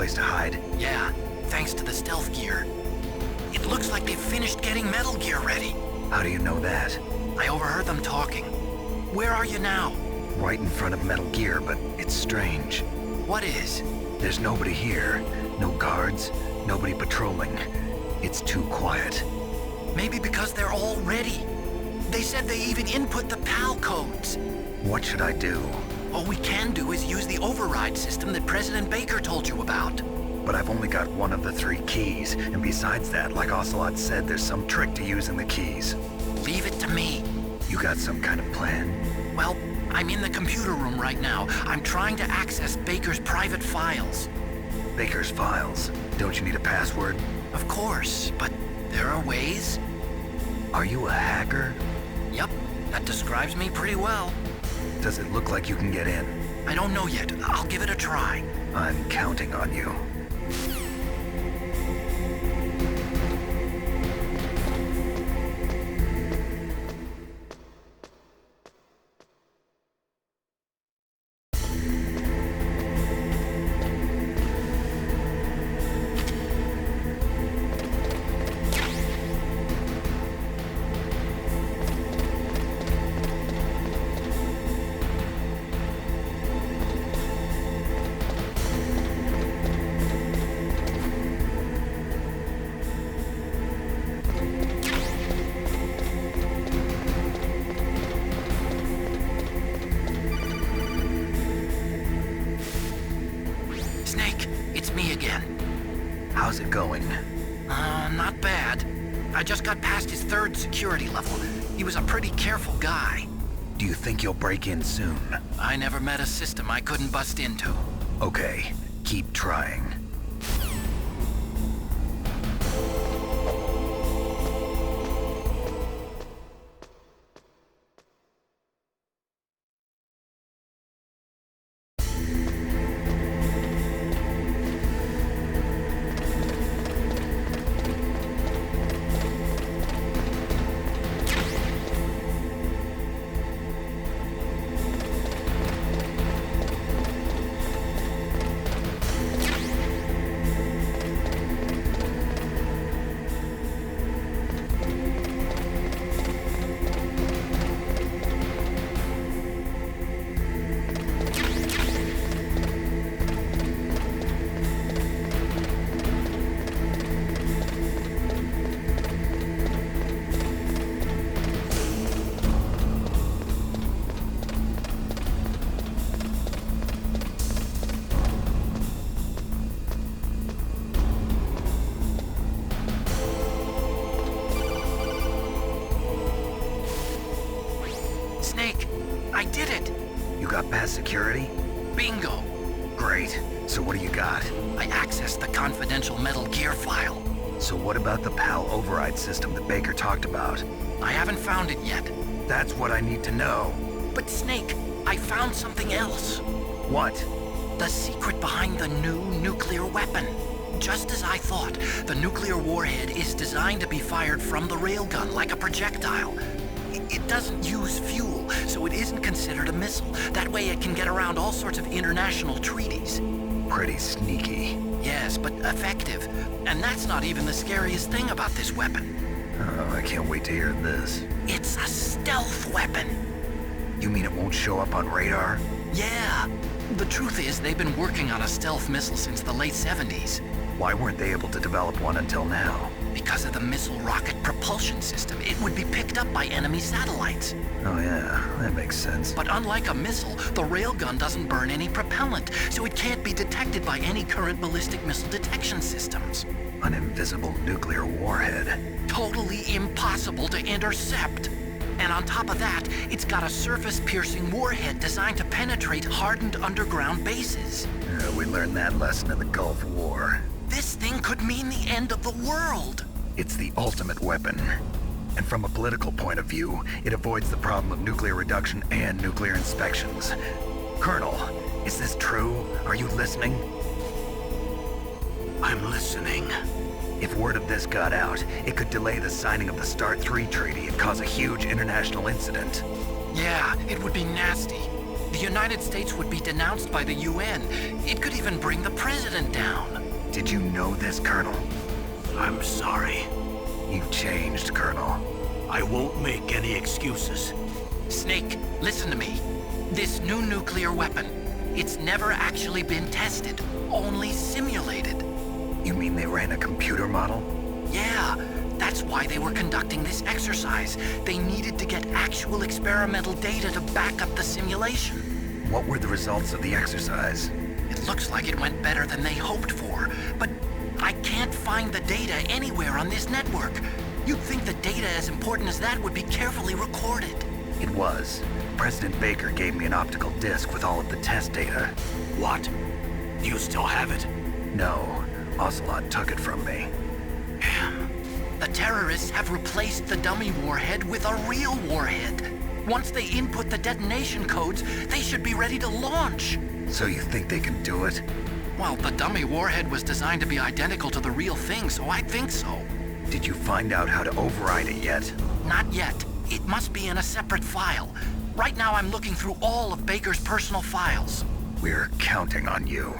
place to hide? Yeah, thanks to the stealth gear. It looks like they've finished getting Metal Gear ready. How do you know that? I overheard them talking. Where are you now? Right in front of Metal Gear, but it's strange. What is? There's nobody here. No guards, nobody patrolling. It's too quiet. Maybe because they're all ready. They said they even input the PAL codes. What should I do? All we can do is use the override system that President Baker told you about. But I've only got one of the 3 keys, and besides that, like Ocelot said, there's some trick to using the keys. Leave it to me. You got some kind of plan? Well, I'm in the computer room right now. I'm trying to access Baker's private files. Baker's files? Don't you need a password? Of course, but there are ways. Are you a hacker? Yup, that describes me pretty well. Does it look like you can get in? I don't know yet. I'll give it a try. I'm counting on you. How's it going? Not bad. I just got past his 3rd security level. He was a pretty careful guy. Do you think you'll break in soon? I never met a system I couldn't bust into. Okay, keep trying. I did it! You got past security? Bingo! Great. So what do you got? I accessed the confidential Metal Gear file. So what about the PAL override system that Baker talked about? I haven't found it yet. That's what I need to know. But Snake, I found something else. What? The secret behind the new nuclear weapon. Just as I thought, the nuclear warhead is designed to be fired from the railgun like a projectile. It doesn't use fuel, so it isn't considered a missile. That way it can get around all sorts of international treaties. Pretty sneaky. Yes, but effective. And that's not even the scariest thing about this weapon. Oh, I can't wait to hear this. It's a stealth weapon. You mean it won't show up on radar? Yeah. The truth is, they've been working on a stealth missile since the late 70s. Why weren't they able to develop one until now? Because of the missile rocket propulsion system, it would be picked up by enemy satellites. Oh yeah, that makes sense. But unlike a missile, the railgun doesn't burn any propellant, so it can't be detected by any current ballistic missile detection systems. An invisible nuclear warhead. Totally impossible to intercept. And on top of that, it's got a surface-piercing warhead designed to penetrate hardened underground bases. We learned that lesson in the Gulf War. This thing could mean the end of the world. It's the ultimate weapon. And from a political point of view, it avoids the problem of nuclear reduction and nuclear inspections. Colonel, is this true? Are you listening? I'm listening. If word of this got out, it could delay the signing of the START 3 treaty and cause a huge international incident. Yeah, it would be nasty. The United States would be denounced by the UN. It could even bring the president down. Did you know this, Colonel? I'm sorry. You've changed, Colonel. I won't make any excuses. Snake, listen to me. This new nuclear weapon, it's never actually been tested, only simulated. You mean they ran a computer model? Yeah, that's why they were conducting this exercise. They needed to get actual experimental data to back up the simulation. What were the results of the exercise? It looks like it went better than they hoped for, but I can't find the data anywhere on this network. You'd think the data as important as that would be carefully recorded. It was. President Baker gave me an optical disc with all of the test data. What? Do you still have it? No, Ocelot took it from me. Damn. The terrorists have replaced the dummy warhead with a real warhead. Once they input the detonation codes, they should be ready to launch. So you think they can do it? Well, the dummy warhead was designed to be identical to the real thing, so I think so. Did you find out how to override it yet? Not yet. It must be in a separate file. Right now I'm looking through all of Baker's personal files. We're counting on you.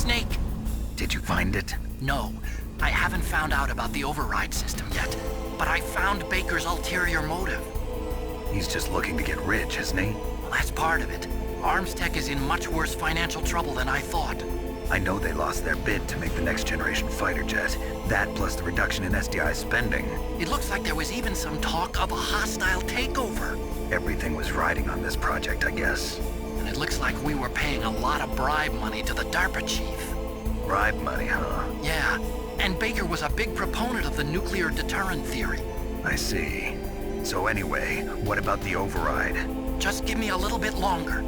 Snake! Did you find it? No, I haven't found out about the override system yet, but I found Baker's ulterior motive. He's just looking to get rich, isn't he? Well, that's part of it. Armstech is in much worse financial trouble than I thought. I know they lost their bid to make the next generation fighter jet. That plus the reduction in SDI spending. It looks like there was even some talk of a hostile takeover. Everything was riding on this project, I guess. And it looks like we were paying a lot of bribe money to the DARPA chief. Bribe money, huh? Yeah, and Baker was a big proponent of the nuclear deterrent theory. I see. So anyway, what about the override? Just give me a little bit longer.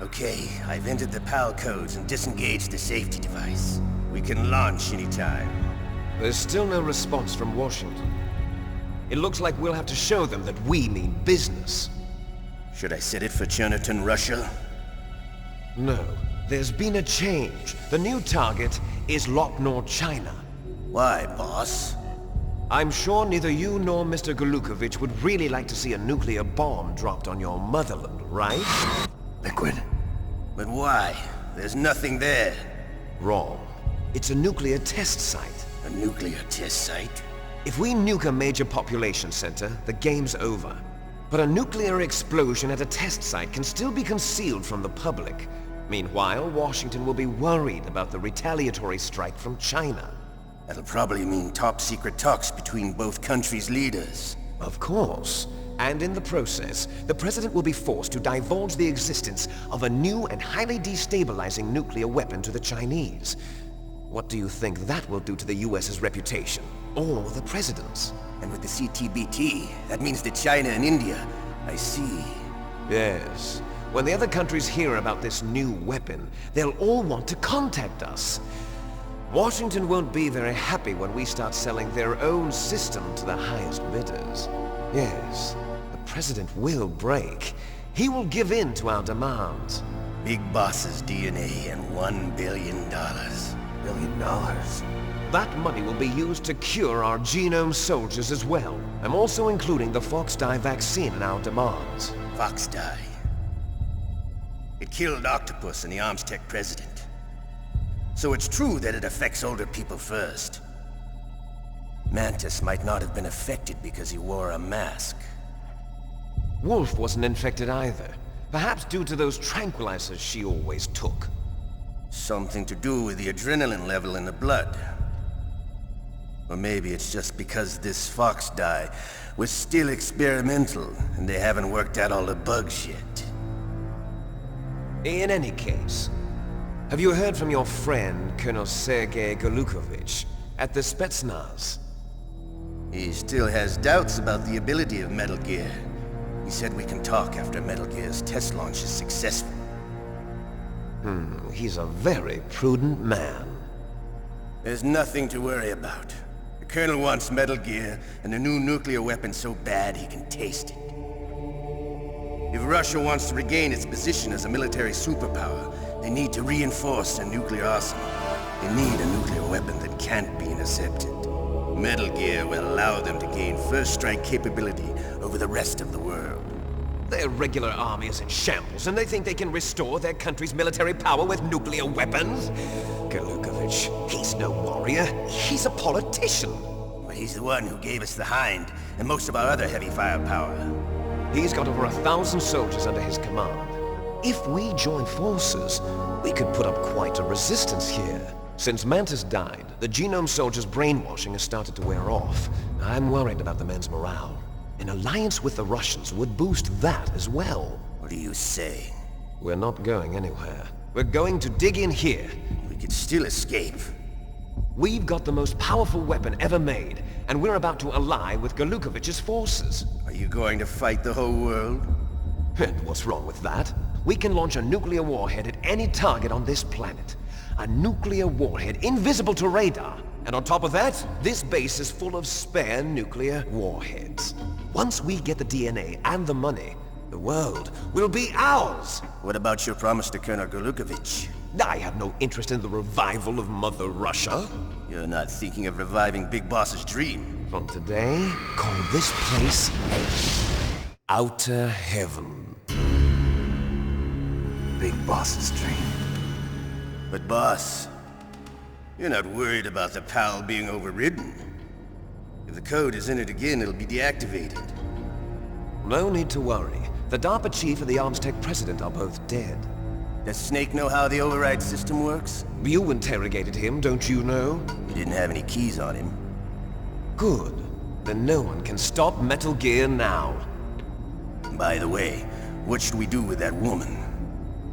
Okay, I've entered the PAL codes and disengaged the safety device. We can launch anytime. There's still no response from Washington. It looks like we'll have to show them that we mean business. Should I set it for Cherniton, Russia? No, there's been a change. The new target is Lopnor, China. Why, boss? I'm sure neither you nor Mr. Golukovich would really like to see a nuclear bomb dropped on your motherland, right? Liquid. But why? There's nothing there. Wrong. It's a nuclear test site. A nuclear test site? If we nuke a major population center, the game's over. But a nuclear explosion at a test site can still be concealed from the public. Meanwhile, Washington will be worried about the retaliatory strike from China. That'll probably mean top-secret talks between both countries' leaders. Of course. And in the process, the President will be forced to divulge the existence of a new and highly destabilizing nuclear weapon to the Chinese. What do you think that will do to the US's reputation? Or the President's? And with the CTBT, that means that China and India... I see. Yes. When the other countries hear about this new weapon, they'll all want to contact us. Washington won't be very happy when we start selling their own system to the highest bidders. Yes, the President will break. He will give in to our demands. Big Boss's DNA and $1 billion. $1 billion? That money will be used to cure our genome soldiers as well. I'm also including the Fox-Die vaccine in our demands. Fox-Die. It killed Octopus and the Armstech president. So it's true that it affects older people first. Mantis might not have been affected because he wore a mask. Wolf wasn't infected either. Perhaps due to those tranquilizers she always took. Something to do with the adrenaline level in the blood. Or maybe it's just because this Fox-Die was still experimental and they haven't worked out all the bugs yet. In any case, have you heard from your friend, Colonel Sergei Golukovich, at the Spetsnaz? He still has doubts about the ability of Metal Gear. He said we can talk after Metal Gear's test launch is successful. He's a very prudent man. There's nothing to worry about. The Colonel wants Metal Gear and a new nuclear weapon so bad he can taste it. If Russia wants to regain its position as a military superpower, they need to reinforce their nuclear arsenal. They need a nuclear weapon that can't be intercepted. Metal Gear will allow them to gain first strike capability over the rest of the world. Their regular army is in shambles, and they think they can restore their country's military power with nuclear weapons? Golukovich, he's no warrior. He's a politician. Well, he's the one who gave us the Hind and most of our other heavy firepower. He's got over 1,000 soldiers under his command. If we join forces, we could put up quite a resistance here. Since Mantis died, the genome soldiers' brainwashing has started to wear off. I'm worried about the men's morale. An alliance with the Russians would boost that as well. What are you saying? We're not going anywhere. We're going to dig in here. We could still escape. We've got the most powerful weapon ever made, and we're about to ally with Golukovich's forces. Are you going to fight the whole world? And what's wrong with that? We can launch a nuclear warhead at any target on this planet. A nuclear warhead invisible to radar. And on top of that, this base is full of spare nuclear warheads. Once we get the DNA and the money, the world will be ours! What about your promise to Colonel Golukovich? I have no interest in the revival of Mother Russia. You're not thinking of reviving Big Boss's dream. From today, call this place Outer Heaven. Big Boss's dream. But boss, you're not worried about the PAL being overridden. If the code is entered again, it'll be deactivated. No need to worry. The DARPA chief and the Armstech president are both dead. Does Snake know how the override system works? You interrogated him, don't you know? He didn't have any keys on him. Good. Then no one can stop Metal Gear now. By the way, what should we do with that woman?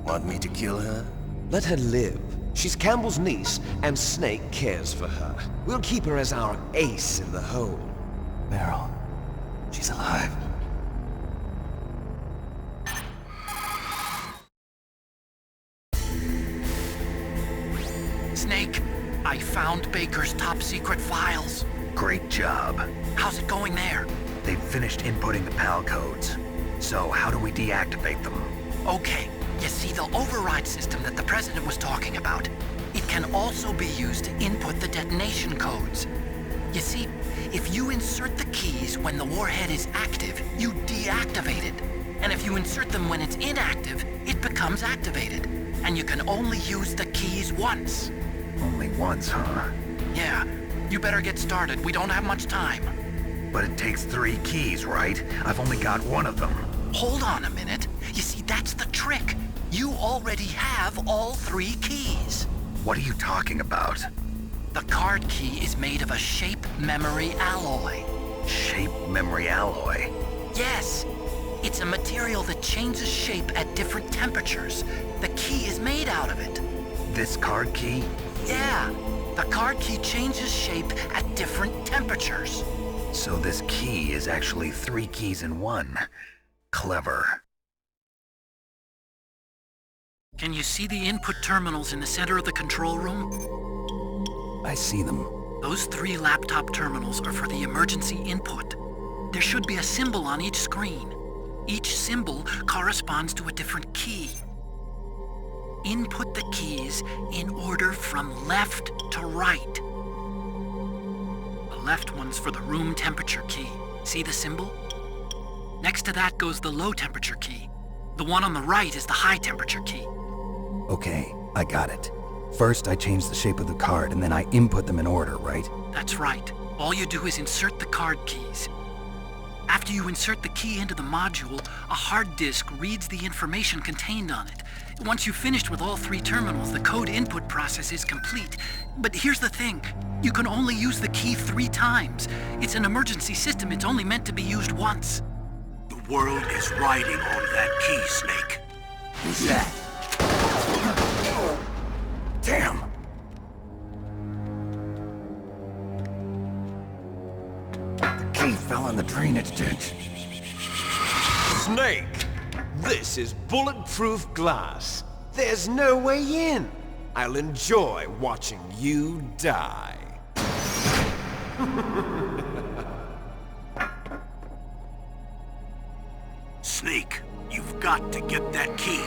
Want me to kill her? Let her live. She's Campbell's niece, and Snake cares for her. We'll keep her as our ace in the hole. Meryl, she's alive. Snake. I found Baker's top-secret files. Great job. How's it going there? They've finished inputting the PAL codes. So how do we deactivate them? Okay, you see the override system that the President was talking about? It can also be used to input the detonation codes. You see, if you insert the keys when the warhead is active, you deactivate it. And if you insert them when it's inactive, it becomes activated. And you can only use the keys once. Only once, huh? Yeah, you better get started. We don't have much time. But it takes 3 keys, right? I've only got 1 of them. Hold on a minute. You see, that's the trick. You already have all 3 keys. What are you talking about? The card key is made of a shape memory alloy. Shape memory alloy? Yes. It's a material that changes shape at different temperatures. The key is made out of it. This card key? Yeah. The card key changes shape at different temperatures. So this key is actually 3 keys in 1. Clever. Can you see the input terminals in the center of the control room? I see them. Those 3 laptop terminals are for the emergency input. There should be a symbol on each screen. Each symbol corresponds to a different key. Input the keys in order from left to right. The left one's for the room temperature key. See the symbol? Next to that goes the low temperature key. The one on the right is the high temperature key. Okay, I got it. First, I change the shape of the card, and then I input them in order, right? That's right. All you do is insert the card keys. After you insert the key into the module, a hard disk reads the information contained on it. Once you've finished with all 3 terminals, the code input process is complete. But here's the thing. You can only use the key 3 times. It's an emergency system. It's only meant to be used once. The world is riding on that key, Snake. Who's that? Damn! The key fell in the drainage ditch. Snake! This is bulletproof glass. There's no way in. I'll enjoy watching you die. Snake, you've got to get that key.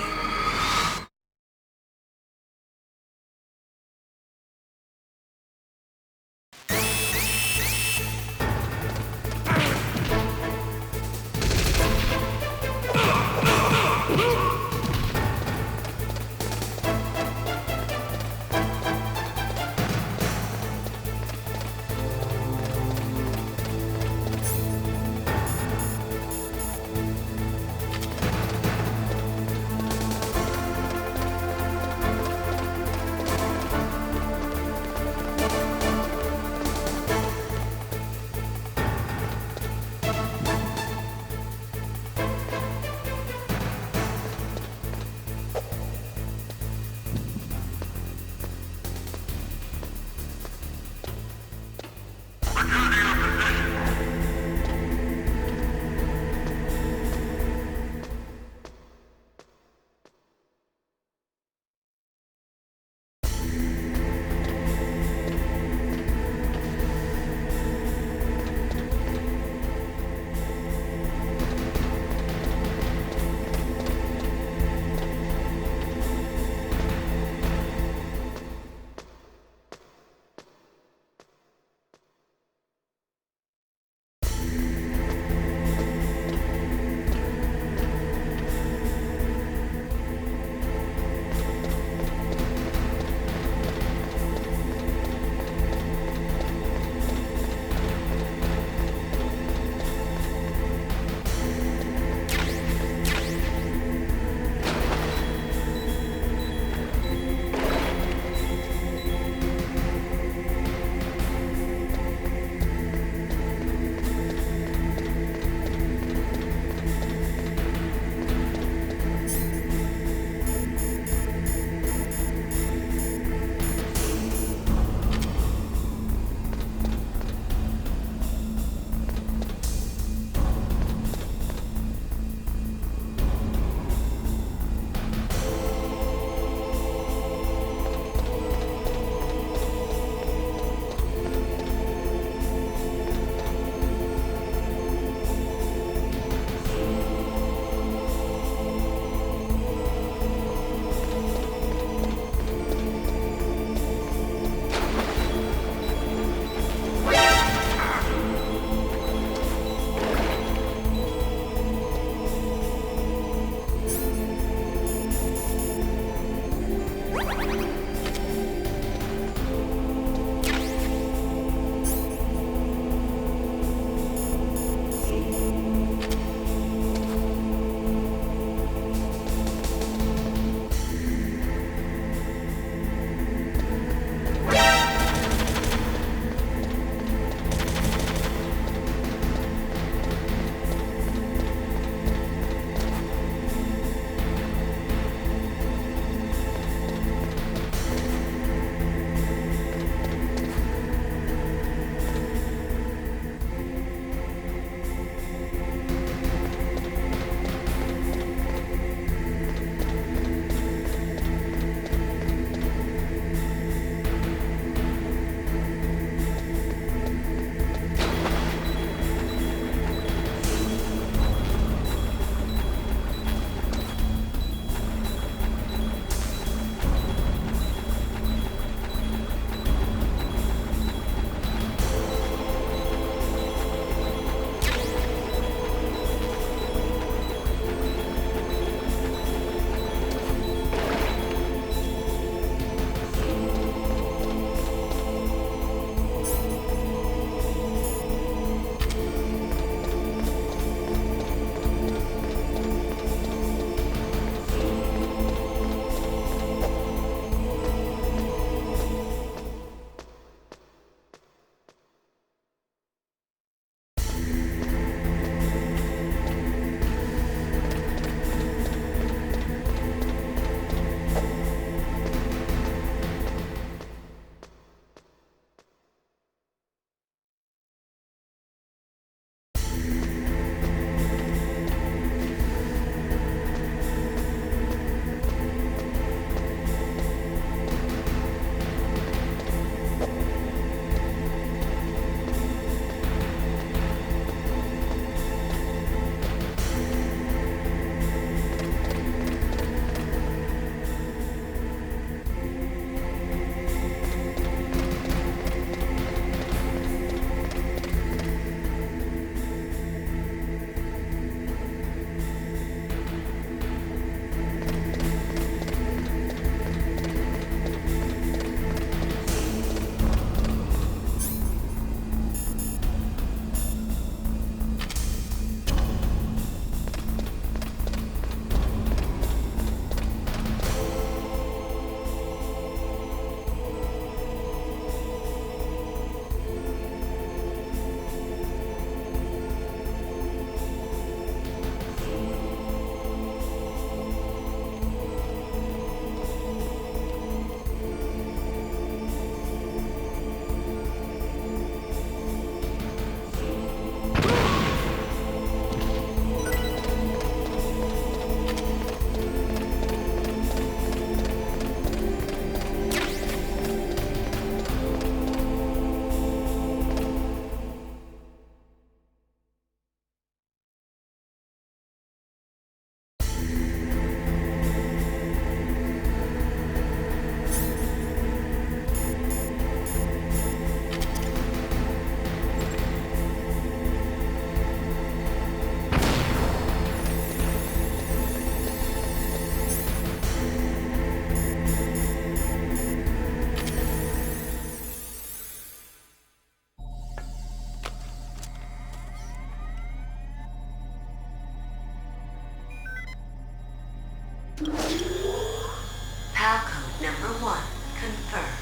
Vol.1 confirmed.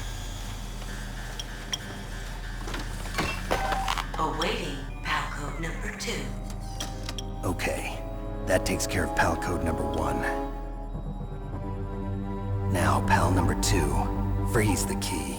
Awaiting PAL code number 2. Okay, that takes care of PAL code number 1. Now, PAL number 2, freeze the key.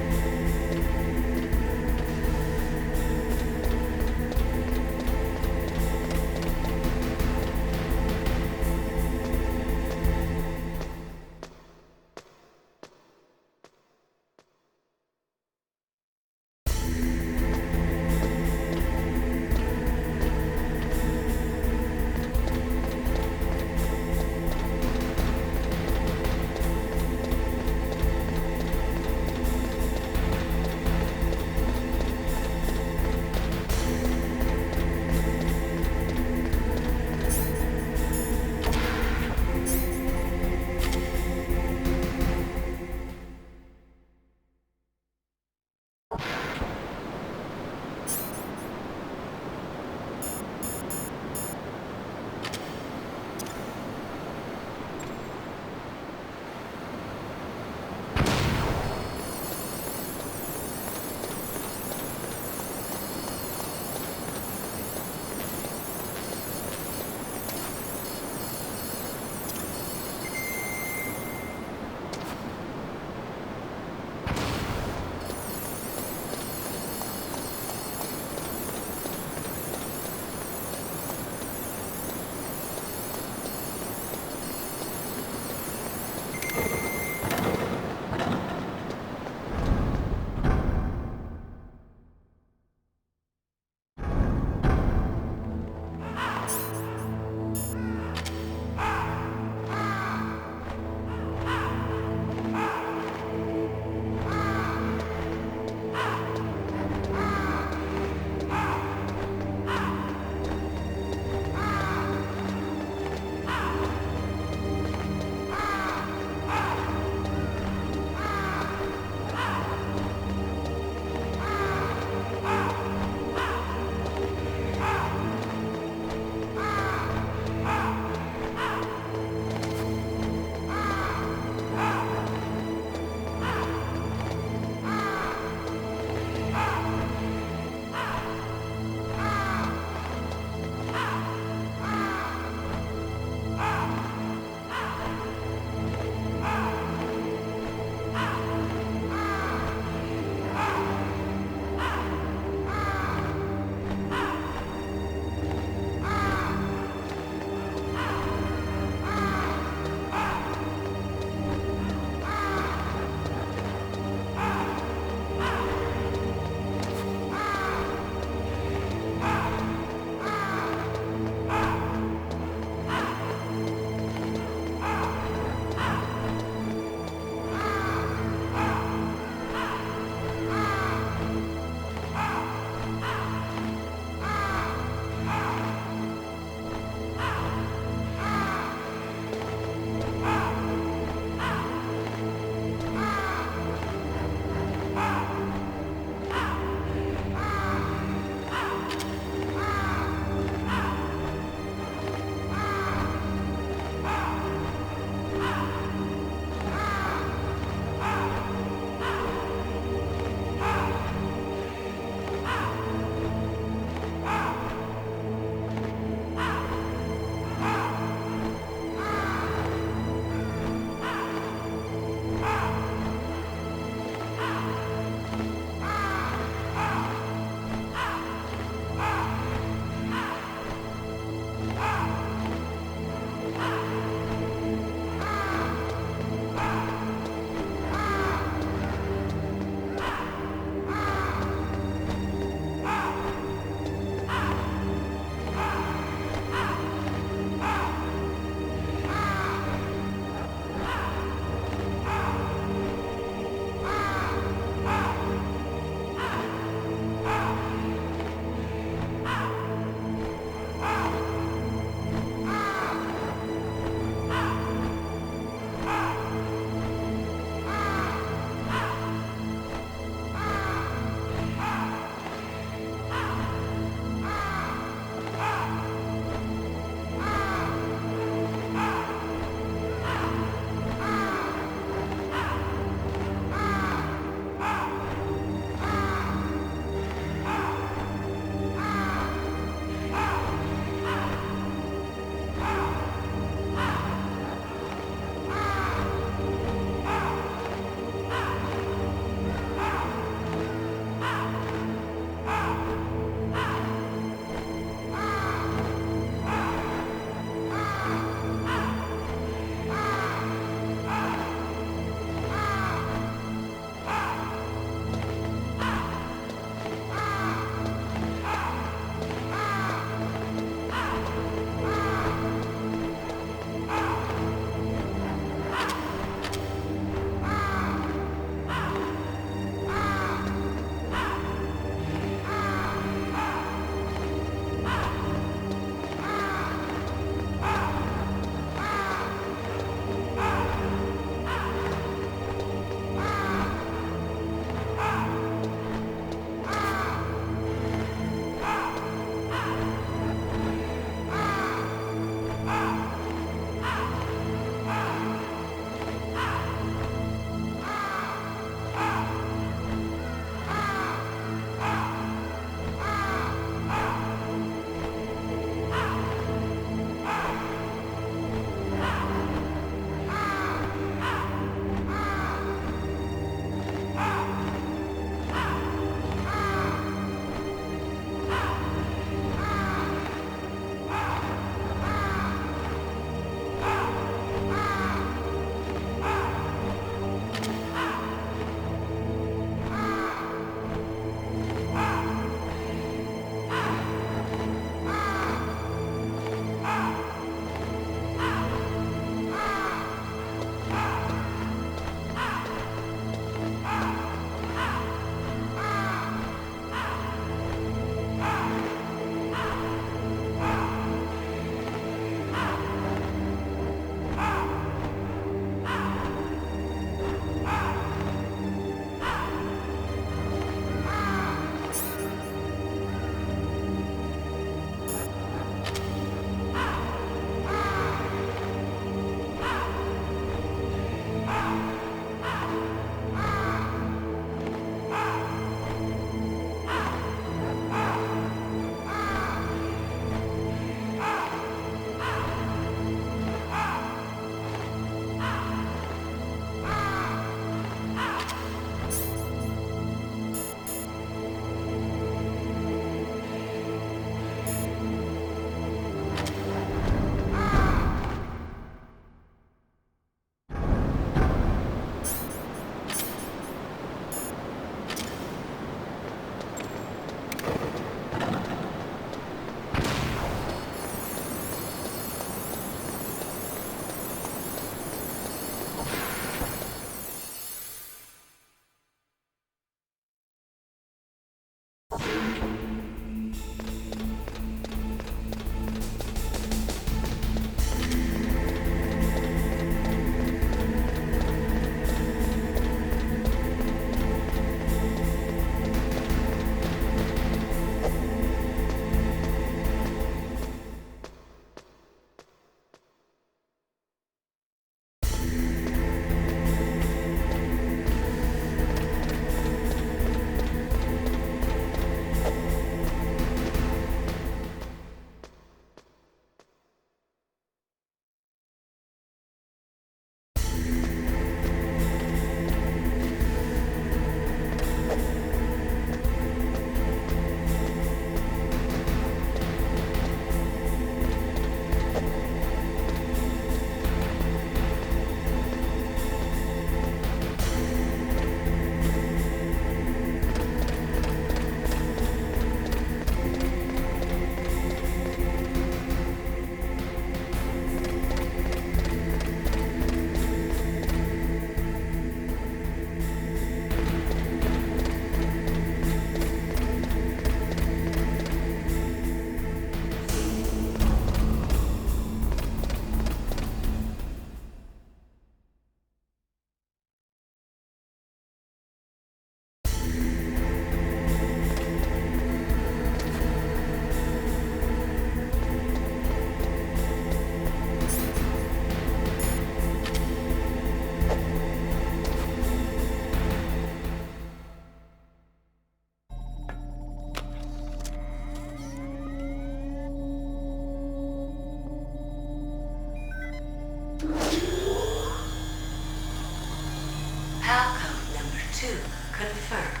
Palcode number 2 confirmed.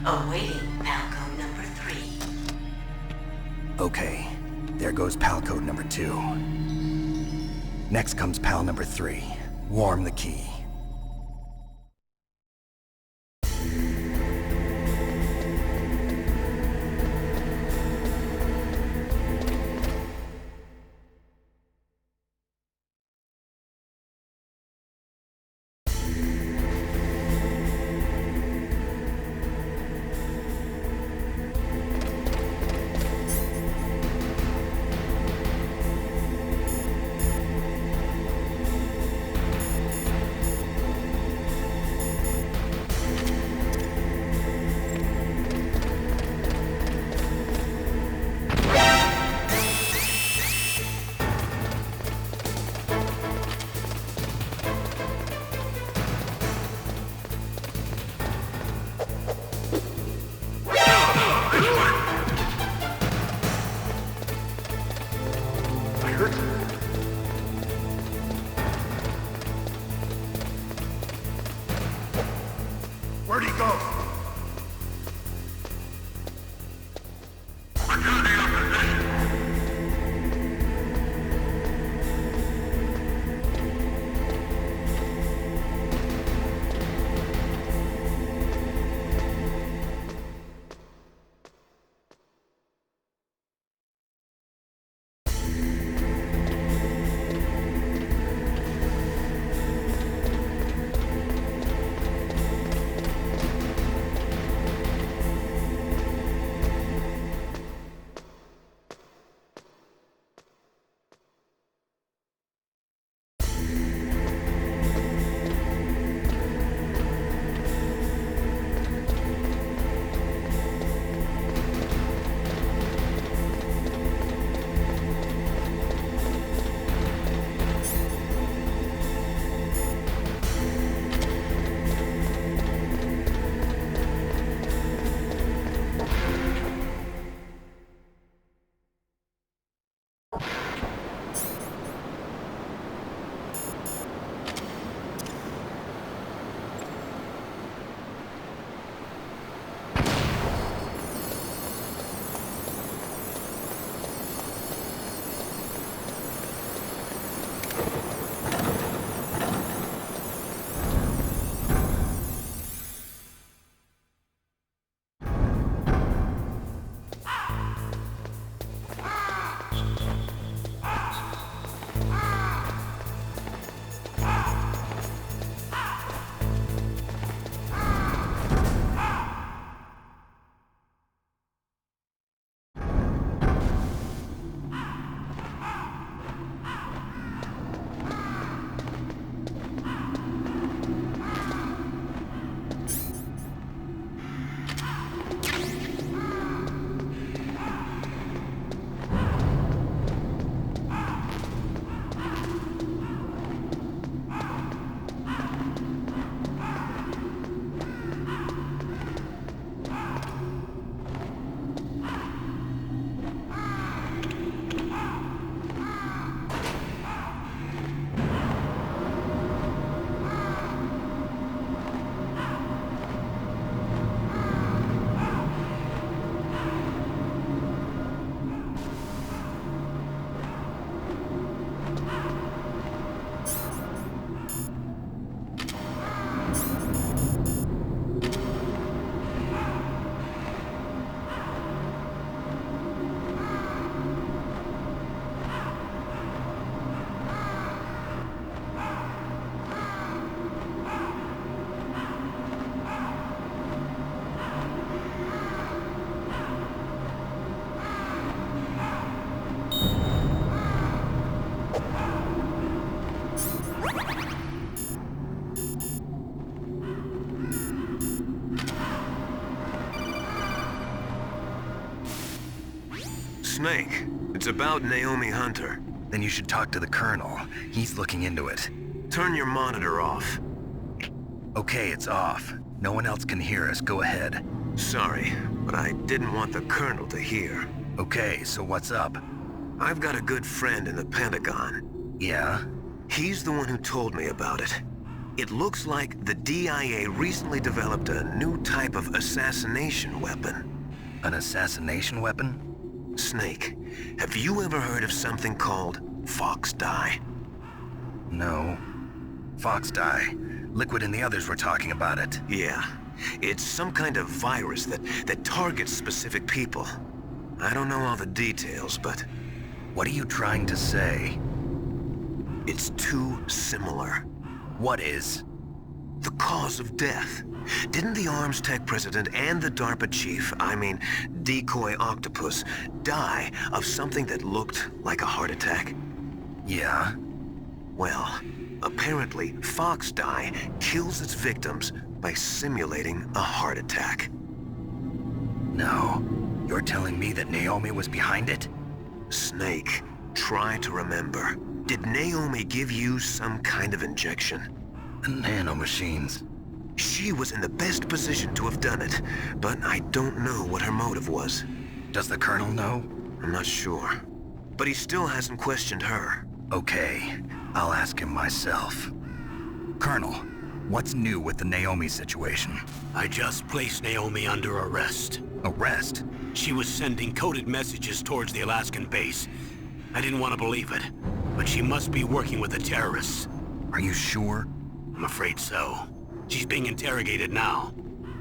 Awaiting Palcode number 3. Okay, there goes pal code number 2. Next comes pal number 3. Warm the key. Where'd he go? Snake, it's about Naomi Hunter. Then you should talk to the Colonel. He's looking into it. Turn your monitor off. Okay, it's off. No one else can hear us. Go ahead. Sorry, but I didn't want the Colonel to hear. Okay, so what's up? I've got a good friend in the Pentagon. Yeah? He's the one who told me about it. It looks like the DIA recently developed a new type of assassination weapon. An assassination weapon? Snake, have you ever heard of something called Fox Dye? No. Fox dye. Liquid and the others were talking about it. Yeah. It's some kind of virus that targets specific people. I don't know all the details, but What are you trying to say? it's too similar. What is? The cause of death. Didn't the Arms Tech president and the DARPA chief, Decoy Octopus, die of something that looked like a heart attack? Yeah? Well, apparently Fox Dye kills its victims by simulating a heart attack. No. You're telling me that Naomi was behind it? Snake, try to remember. Did Naomi give you some kind of injection? The nanomachines. She was in the best position to have done it, but I don't know what her motive was. Does the Colonel know? I'm not sure. But he still hasn't questioned her. Okay, I'll ask him myself. Colonel, what's new with the Naomi situation? I just placed Naomi under arrest. Arrest? She was sending coded messages towards the Alaskan base. I didn't want to believe it, but she must be working with the terrorists. Are you sure? I'm afraid so. She's being interrogated now.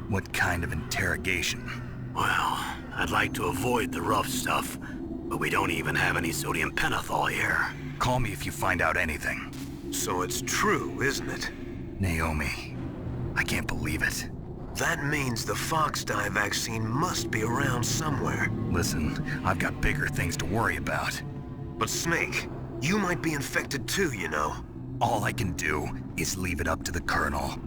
What kind of interrogation? Well, I'd like to avoid the rough stuff, but we don't even have any sodium pentothal here. Call me if you find out anything. So it's true, isn't it? Naomi, I can't believe it. That means the Fox Dye vaccine must be around somewhere. Listen, I've got bigger things to worry about. But Snake, you might be infected too, you know. All I can do is leave it up to the Colonel.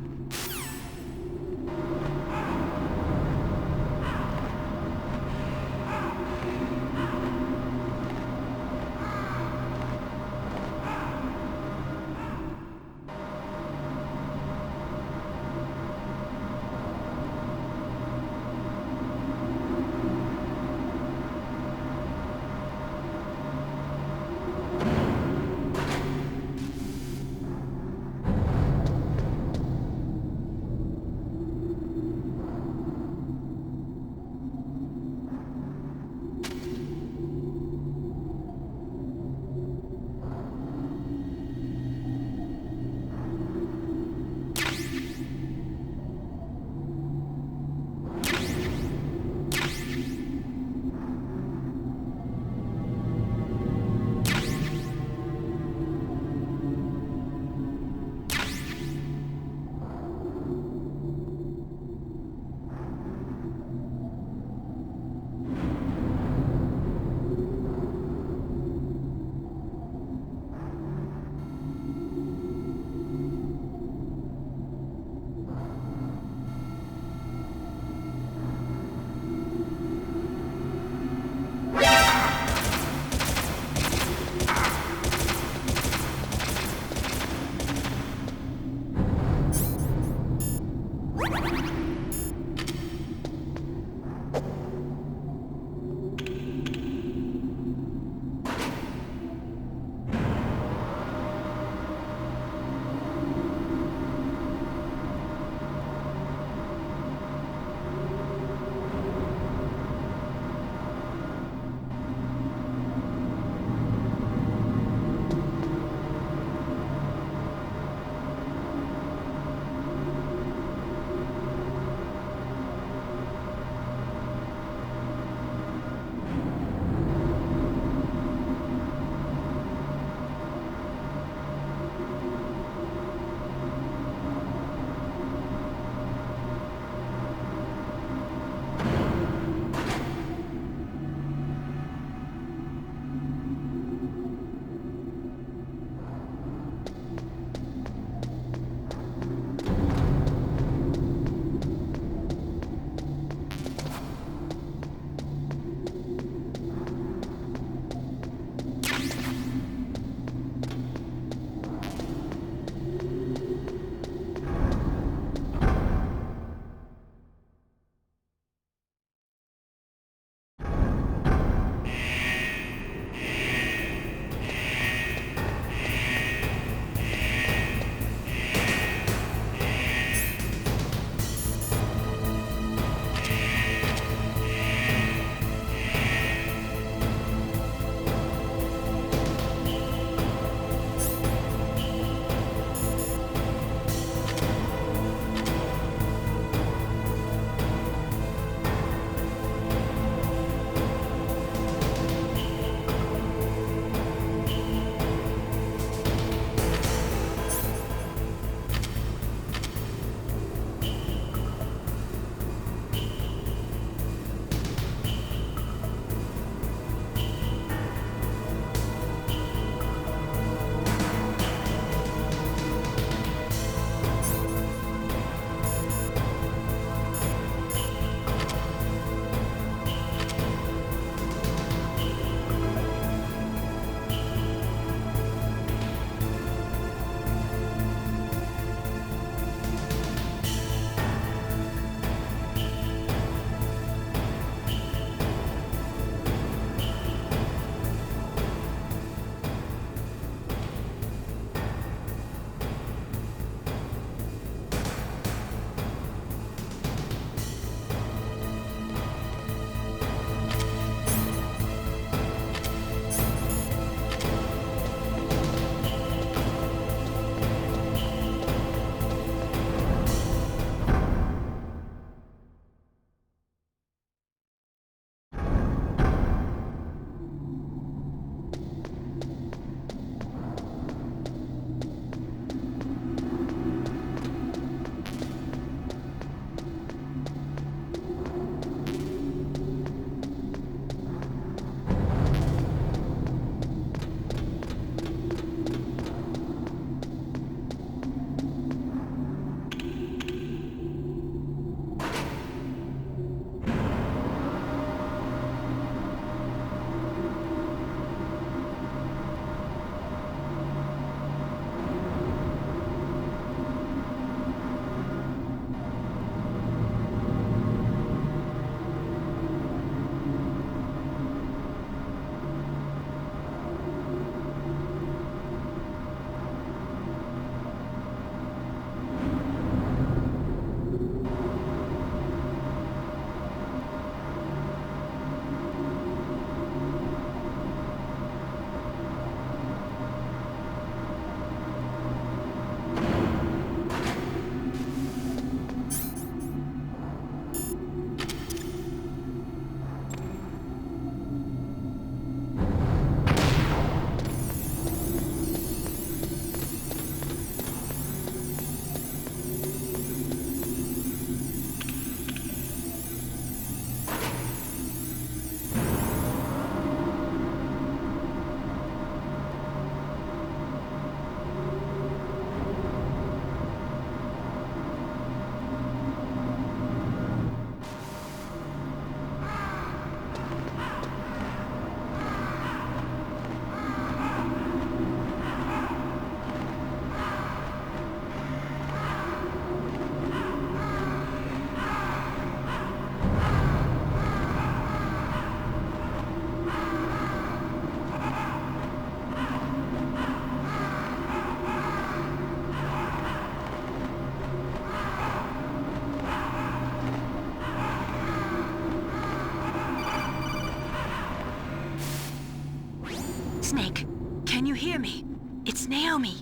Snake, can you hear me? It's Naomi.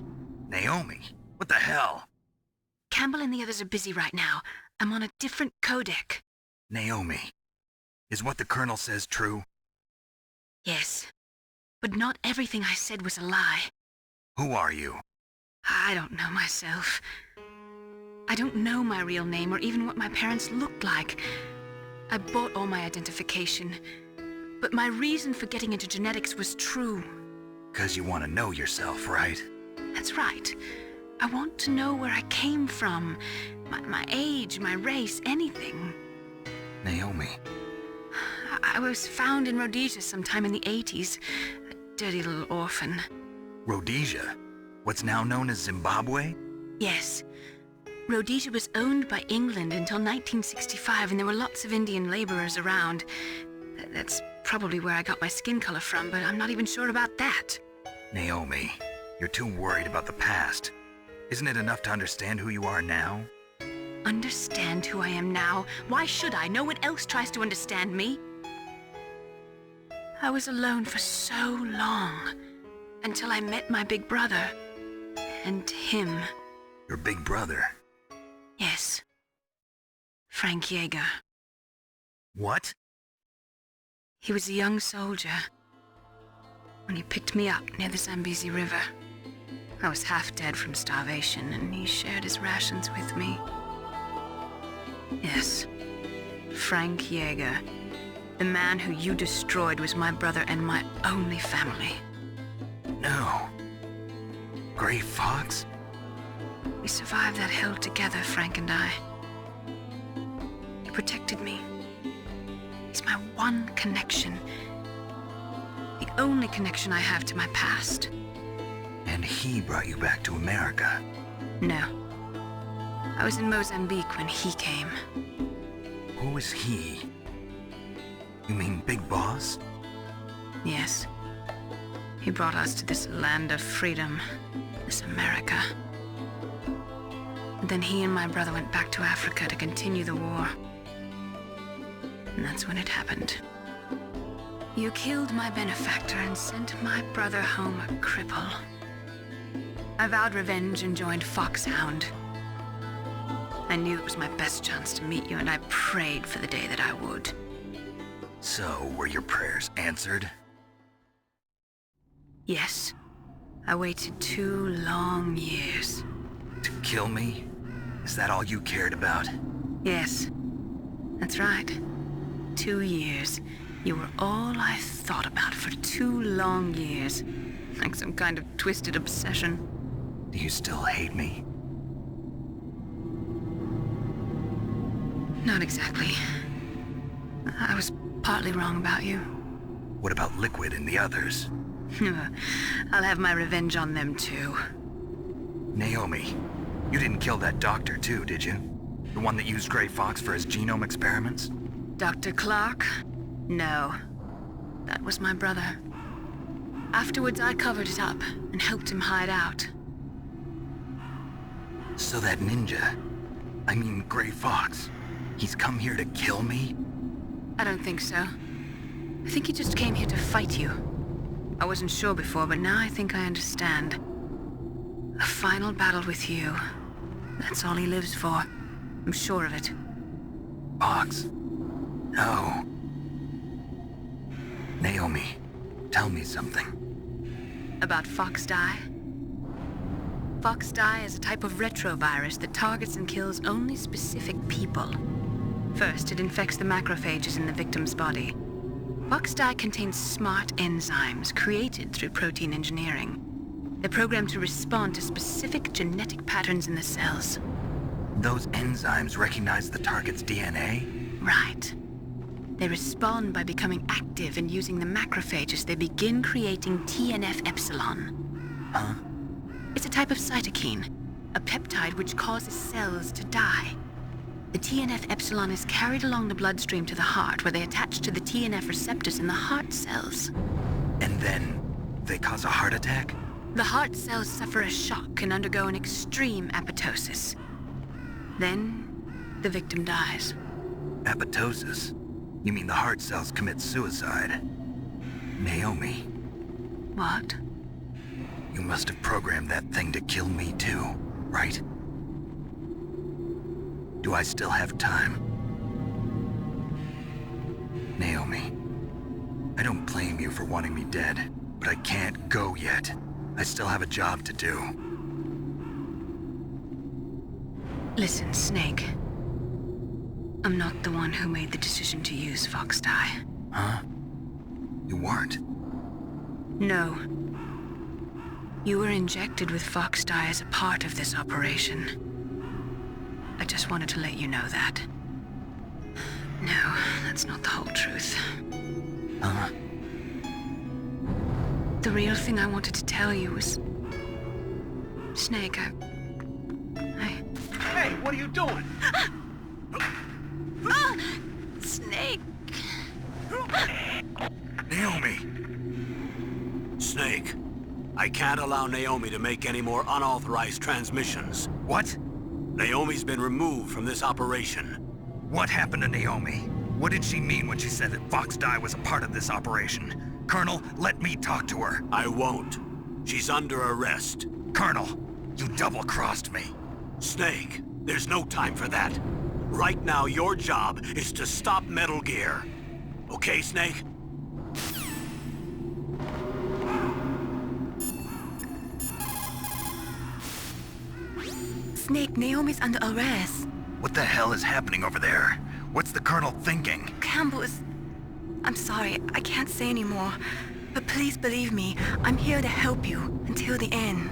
Naomi? What the hell? Campbell and the others are busy right now. I'm on a different codec. Naomi, is what the Colonel says true? Yes, but not everything I said was a lie. Who are you? I don't know myself. I don't know my real name or even what my parents looked like. I bought all my identification, but my reason for getting into genetics was true. 'Cause you want to know yourself, right? That's right. I want to know where I came from, my age, my race, anything. Naomi. I was found in Rhodesia sometime in the 80s, a dirty little orphan. Rhodesia? What's now known as Zimbabwe? Yes. Rhodesia was owned by England until 1965, and there were lots of Indian laborers around. That's probably where I got my skin color from, but I'm not even sure about that. Naomi, you're too worried about the past. Isn't it enough to understand who you are now? Understand who I am now? Why should I? No one else tries to understand me. I was alone for so long, until I met my big brother. And him. Your big brother? Yes. Frank Yeager. What? He was a young soldier when he picked me up near the Zambezi River. I was half dead from starvation, and he shared his rations with me. Yes, Frank Yeager. The man who you destroyed was my brother and my only family. No. Gray Fox? We survived that hell together, Frank and I. He protected me. He's my one connection. The only connection I have to my past. And he brought you back to America? No. I was in Mozambique when he came. Who was he? You mean Big Boss? Yes. He brought us to this land of freedom, this America. And then he and my brother went back to Africa to continue the war. And that's when it happened. You killed my benefactor and sent my brother home a cripple. I vowed revenge and joined Foxhound. I knew it was my best chance to meet you, and I prayed for the day that I would. So, were your prayers answered? Yes. I waited 2 long years. To kill me? Is that all you cared about? Yes. That's right. 2 years. You were all I thought about for 2 long years. Like some kind of twisted obsession. Do you still hate me? Not exactly. I was partly wrong about you. What about Liquid and the others? I'll have my revenge on them too. Naomi, you didn't kill that doctor too, did you? The one that used Gray Fox for his genome experiments? Dr. Clark? No. That was my brother. Afterwards, I covered it up and helped him hide out. So that ninja, I mean Gray Fox, he's come here to kill me? I don't think so. I think he just came here to fight you. I wasn't sure before, but now I think I understand. A final battle with you. That's all he lives for. I'm sure of it. Fox? No. Naomi, tell me something. About Fox Die? Fox Die is a type of retrovirus that targets and kills only specific people. First, it infects the macrophages in the victim's body. Fox Die contains smart enzymes created through protein engineering. They're programmed to respond to specific genetic patterns in the cells. Those enzymes recognize the target's DNA? Right. They respond by becoming active and using the macrophages. They begin creating TNF-epsilon. Huh? It's a type of cytokine, a peptide which causes cells to die. The TNF-epsilon is carried along the bloodstream to the heart, where they attach to the TNF receptors in the heart cells. And then they cause a heart attack? The heart cells suffer a shock and undergo an extreme apoptosis. Then, the victim dies. Apoptosis? You mean the heart cells commit suicide? Naomi, What? You must have programmed that thing to kill me too, right? Do I still have time? Naomi, I don't blame you for wanting me dead, but I can't go yet. I still have a job to do. Listen, Snake. I'm not the one who made the decision to use Fox Dye. Huh? You weren't? No. You were injected with Fox Dye as a part of this operation. I just wanted to let you know that. No, that's not the whole truth. Huh? The real thing I wanted to tell you was... Snake, I... Hey, what are you doing? Snake! Naomi! Snake, I can't allow Naomi to make any more unauthorized transmissions. What? Naomi's been removed from this operation. What happened to Naomi? What did she mean when she said that Fox Dye was a part of this operation? Colonel, let me talk to her. I won't. She's under arrest. Colonel, you double-crossed me. Snake, there's no time for that. Right now, your job is to stop Metal Gear. Okay, Snake? Snake, Naomi's under arrest. What the hell is happening over there? What's the Colonel thinking? Campbell is... I'm sorry, I can't say anymore. But please believe me, I'm here to help you until the end.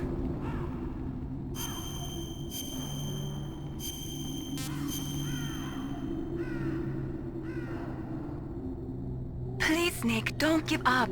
Please, Snake, don't give up.